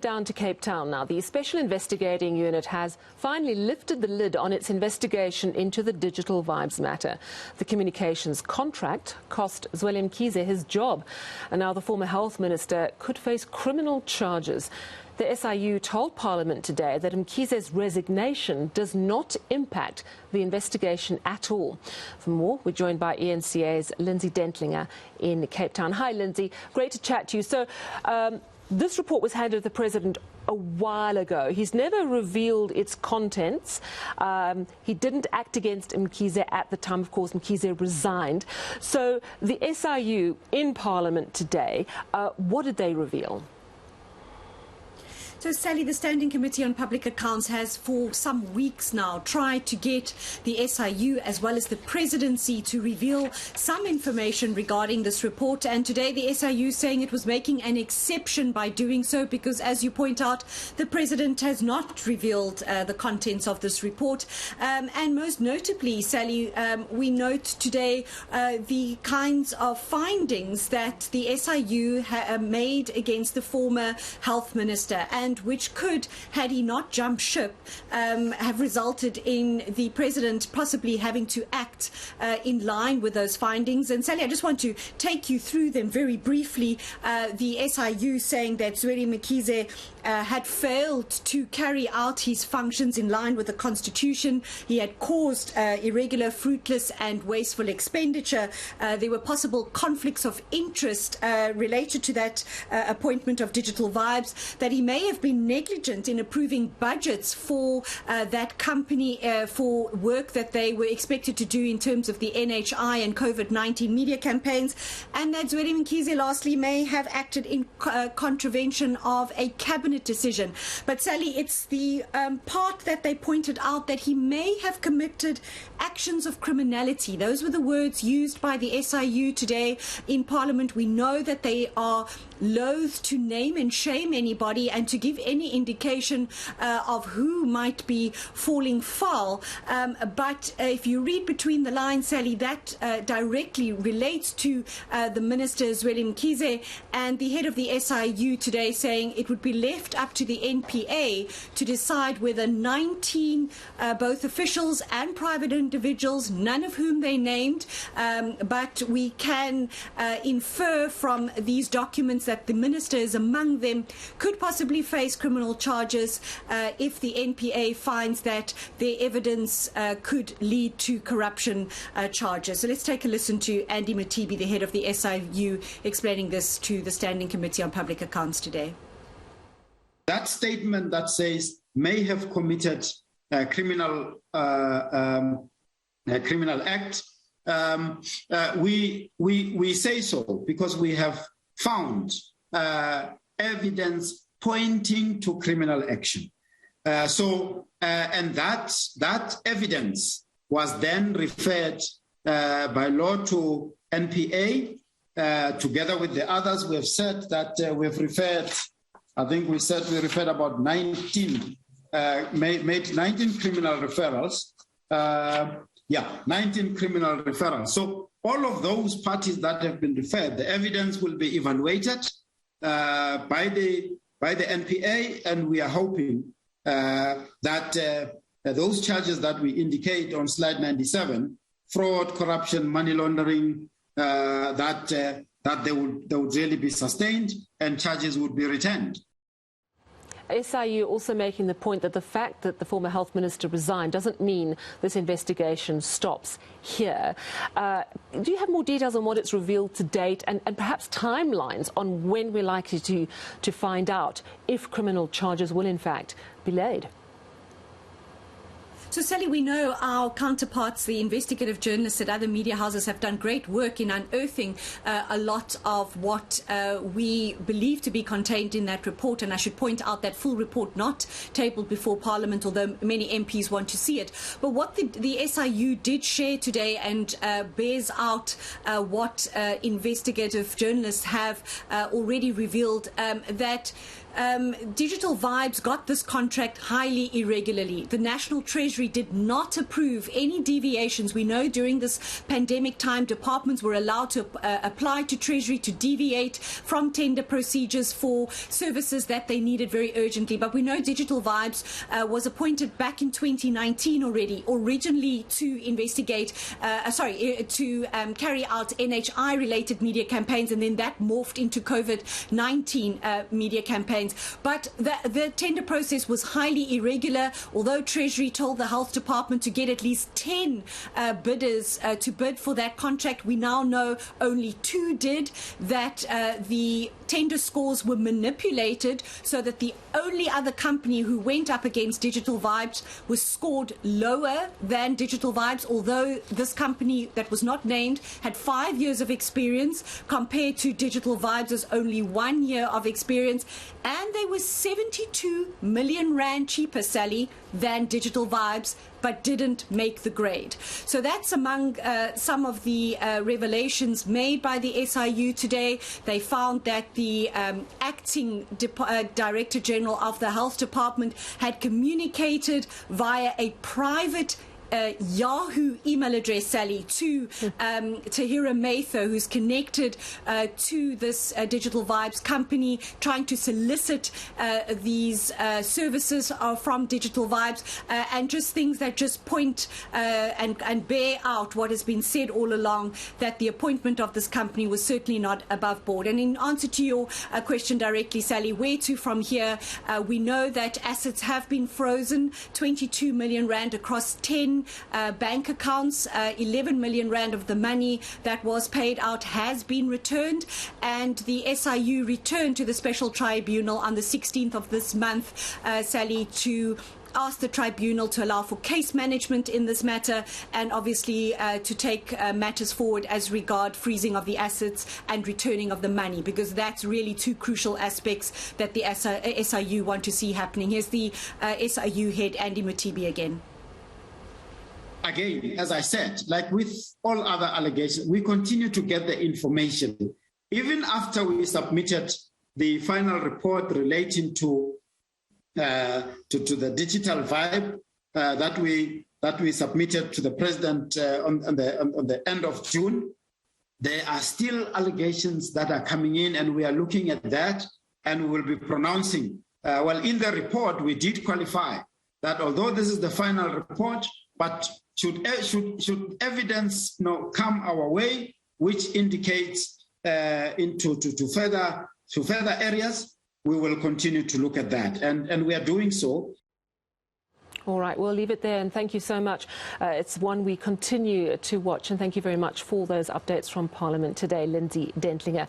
Down to Cape Town now. The Special Investigating Unit has finally lifted the lid on its investigation into the Digital Vibes matter. The communications contract cost Zweli Mkhize his job, and now the former Health Minister could face criminal charges. The SIU told Parliament today that Mkhize's resignation does not impact the investigation at all. For more, we're joined by eNCA's Lindsay Dentlinger in Cape Town. Hi, Lindsay. Great to chat to you. So, this report was handed to the President a while ago. He's never revealed its contents. He didn't act against Mkhize at the time. Of course, Mkhize resigned. So the SIU in Parliament today, what did they reveal? So, Sally, the Standing Committee on Public Accounts has for some weeks now tried to get the SIU as well as the Presidency to reveal some information regarding this report. And today the SIU is saying it was making an exception by doing so because, as you point out, the President has not revealed the contents of this report. And most notably, Sally, we note today the kinds of findings that the SIU made against the former Health Minister, and which could, had he not jumped ship, have resulted in the President possibly having to act in line with those findings. And Sally, I just want to take you through them very briefly. The SIU saying that Zweli Mkhize had failed to carry out his functions in line with the Constitution. He had caused irregular, fruitless and wasteful expenditure. There were possible conflicts of interest related to that appointment of Digital Vibes, that he may have been negligent in approving budgets for that company for work that they were expected to do in terms of the NHI and COVID-19 media campaigns, and that Zweli Mkhize lastly may have acted in contravention of a cabinet decision. But Sally, it's the part that they pointed out that he may have committed actions of criminality. Those were the words used by the SIU today in Parliament. We know that they are loath to name and shame anybody and to give any indication of who might be falling foul. But if you read between the lines, Sally, that directly relates to the Minister Zweli Mkhize, and the head of the SIU today saying it would be left up to the NPA to decide whether 19 both officials and private individuals, none of whom they named, but we can infer from these documents that the Minister is among them, could possibly face criminal charges if the NPA finds that their evidence could lead to corruption charges. So let's take a listen to Andy Matibi, the head of the SIU, explaining this to the Standing Committee on Public Accounts today. That statement that says may have committed a criminal act, we say so because we have found evidence pointing to criminal action. And that evidence was then referred by law to NPA. Together with the others, we have said that we've referred, I think we said we referred about 19, made 19 criminal referrals. 19 criminal referrals. So all of those parties that have been referred, the evidence will be evaluated by the NPA, and we are hoping that those charges that we indicate on slide 97, fraud, corruption, money laundering, that they would really be sustained and charges would be returned. SIU also making the point that the fact that the former Health Minister resigned doesn't mean this investigation stops here. Do you have more details on what it's revealed to date, and perhaps timelines on when we're likely to find out if criminal charges will in fact be laid? So, Sally, we know our counterparts, the investigative journalists at other media houses, have done great work in unearthing a lot of what we believe to be contained in that report. And I should point out that full report not tabled before Parliament, although many MPs want to see it. But what the SIU did share today and bears out what investigative journalists have already revealed, that Digital Vibes got this contract highly irregularly. The National Treasury did not approve any deviations. We know during this pandemic time, departments were allowed to apply to Treasury to deviate from tender procedures for services that they needed very urgently. But we know Digital Vibes was appointed back in 2019 already, originally to investigate, to carry out NHI-related media campaigns, and then that morphed into COVID-19 media campaigns. But the tender process was highly irregular. Although Treasury told the Health Department to get at least 10 bidders to bid for that contract, we now know only 2 did. That the tender scores were manipulated so that the only other company who went up against Digital Vibes was scored lower than Digital Vibes, although this company that was not named had 5 years of experience compared to Digital Vibes' only 1 year of experience. And they were 72 million rand cheaper, Sally, than Digital Vibes, but didn't make the grade. So that's among some of the revelations made by the SIU today. They found that the acting Director General of the Health Department had communicated via a private Yahoo email address, Sally, to Tahira Mather, who's connected to this Digital Vibes company, trying to solicit these services from Digital Vibes, and just things that just point and bear out what has been said all along, that the appointment of this company was certainly not above board. And in answer to your question directly, Sally, where to from here? We know that assets have been frozen, 22 million rand across 10 bank accounts. 11 million rand of the money that was paid out has been returned, and the SIU returned to the special tribunal on the 16th of this month, Sally, to ask the tribunal to allow for case management in this matter, and obviously to take matters forward as regard freezing of the assets and returning of the money, because that's really 2 crucial aspects that the SIU want to see happening. Here's the SIU head, Andy Mutibi, again. Again, as I said, like with all other allegations, we continue to get the information. Even after we submitted the final report relating to the digital vibe that we submitted to the president on the end of June, there are still allegations that are coming in, and we are looking at that, and we will be pronouncing. Well, in the report, we did qualify that although this is the final report, but should evidence come our way, which indicates into further areas, we will continue to look at that, and we are doing so. All right, we'll leave it there, and thank you so much. It's one we continue to watch, and thank you very much for those updates from Parliament today, Lindsay Dentlinger.